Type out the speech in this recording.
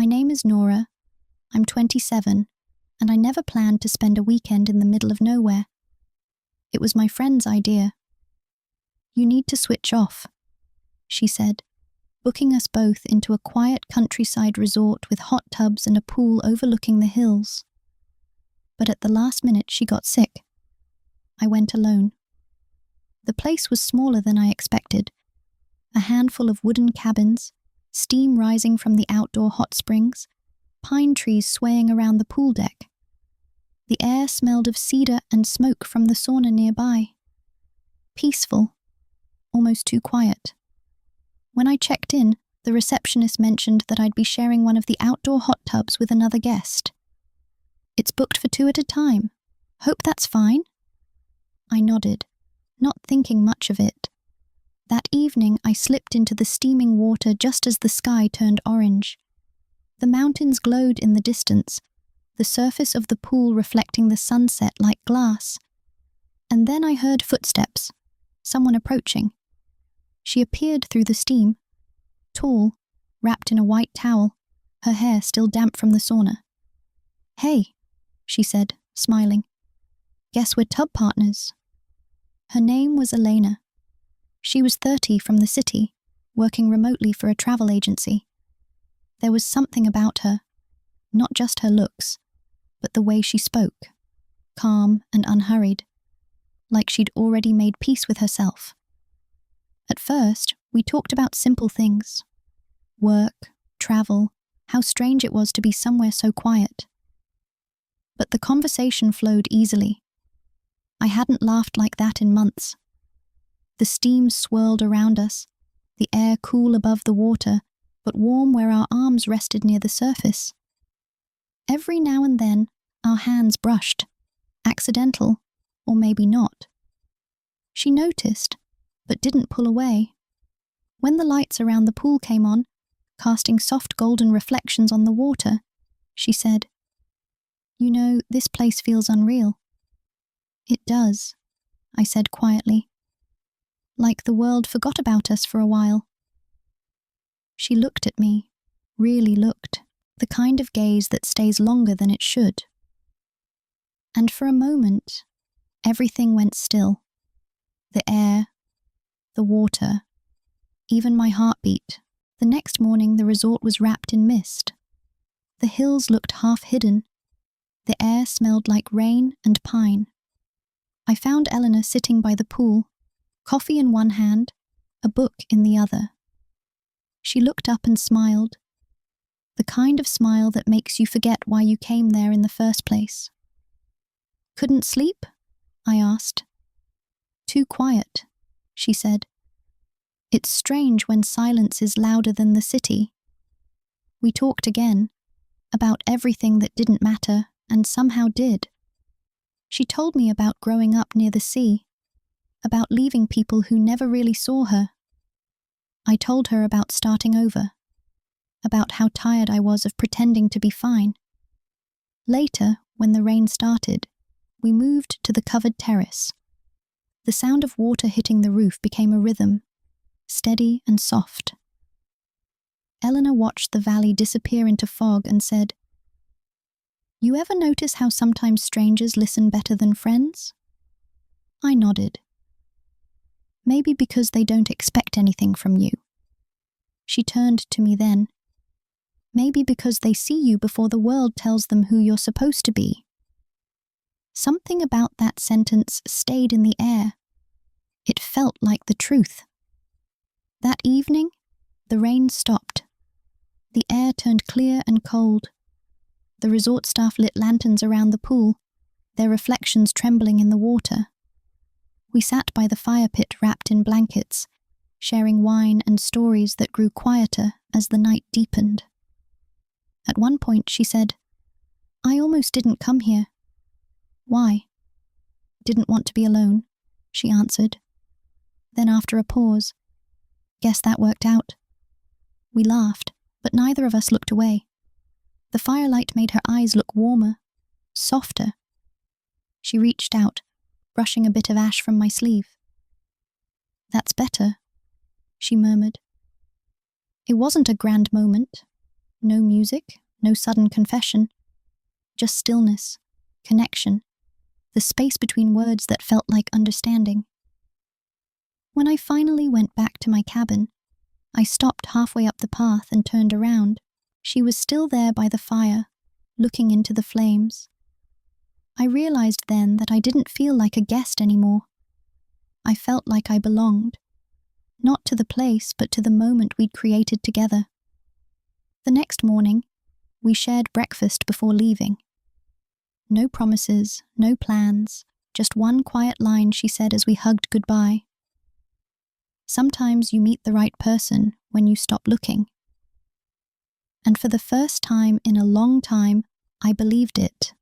My name is Nora. I'm 27, and I never planned to spend a weekend in the middle of nowhere. It was my friend's idea. You need to switch off, she said, booking us both into a quiet countryside resort with hot tubs and a pool overlooking the hills. But at the last minute she got sick. I went alone. The place was smaller than I expected. A handful of wooden cabins, steam rising from the outdoor hot springs, pine trees swaying around the pool deck. The air smelled of cedar and smoke from the sauna nearby. Peaceful, almost too quiet. When I checked in, the receptionist mentioned that I'd be sharing one of the outdoor hot tubs with another guest. It's booked for 2 at a time. Hope that's fine? I nodded, not thinking much of it. That evening, I slipped into the steaming water just as the sky turned orange. The mountains glowed in the distance, the surface of the pool reflecting the sunset like glass. And then I heard footsteps, someone approaching. She appeared through the steam, tall, wrapped in a white towel, her hair still damp from the sauna. "Hey," she said, smiling. "Guess we're tub partners." Her name was Elena. She was 30 from the city, working remotely for a travel agency. There was something about her, not just her looks, but the way she spoke, calm and unhurried, like she'd already made peace with herself. At first, we talked about simple things. Work, travel, how strange it was to be somewhere so quiet. But the conversation flowed easily. I hadn't laughed like that in months. The steam swirled around us, the air cool above the water, but warm where our arms rested near the surface. Every now and then, our hands brushed, accidental, or maybe not. She noticed, but didn't pull away. When the lights around the pool came on, casting soft golden reflections on the water, she said, "You know, this place feels unreal." "It does," I said quietly. "Like the world forgot about us for a while." She looked at me, really looked, the kind of gaze that stays longer than it should. And for a moment, everything went still. The air, the water, even my heartbeat. The next morning, the resort was wrapped in mist. The hills looked half hidden. The air smelled like rain and pine. I found Elena sitting by the pool, coffee in one hand, a book in the other. She looked up and smiled, the kind of smile that makes you forget why you came there in the first place. "Couldn't sleep?" I asked. "Too quiet," she said. "It's strange when silence is louder than the city." We talked again, about everything that didn't matter and somehow did. She told me about growing up near the sea, about leaving people who never really saw her. I told her about starting over, about how tired I was of pretending to be fine. Later, when the rain started, we moved to the covered terrace. The sound of water hitting the roof became a rhythm, steady and soft. Elena watched the valley disappear into fog and said, "You ever notice how sometimes strangers listen better than friends?" I nodded. "Maybe because they don't expect anything from you." She turned to me then. "Maybe because they see you before the world tells them who you're supposed to be." Something about that sentence stayed in the air. It felt like the truth. That evening, the rain stopped. The air turned clear and cold. The resort staff lit lanterns around the pool, their reflections trembling in the water. We sat by the fire pit wrapped in blankets, sharing wine and stories that grew quieter as the night deepened. At one point she said, "I almost didn't come here." "Why?" "Didn't want to be alone," she answered. Then after a pause, "Guess that worked out." We laughed, but neither of us looked away. The firelight made her eyes look warmer, softer. She reached out, brushing a bit of ash from my sleeve. "That's better," she murmured. It wasn't a grand moment, No music, no sudden confession. Just stillness, connection, the space between words that felt like understanding. When I finally went back to my cabin, I stopped halfway up the path and turned around. She was still there by the fire, looking into the flames. I realized then that I didn't feel like a guest anymore. I felt like I belonged, not to the place but to the moment we'd created together. The next morning, we shared breakfast before leaving. No promises, no plans, just one quiet line she said as we hugged goodbye. Sometimes you meet the right person when you stop looking. And for the first time in a long time, I believed it.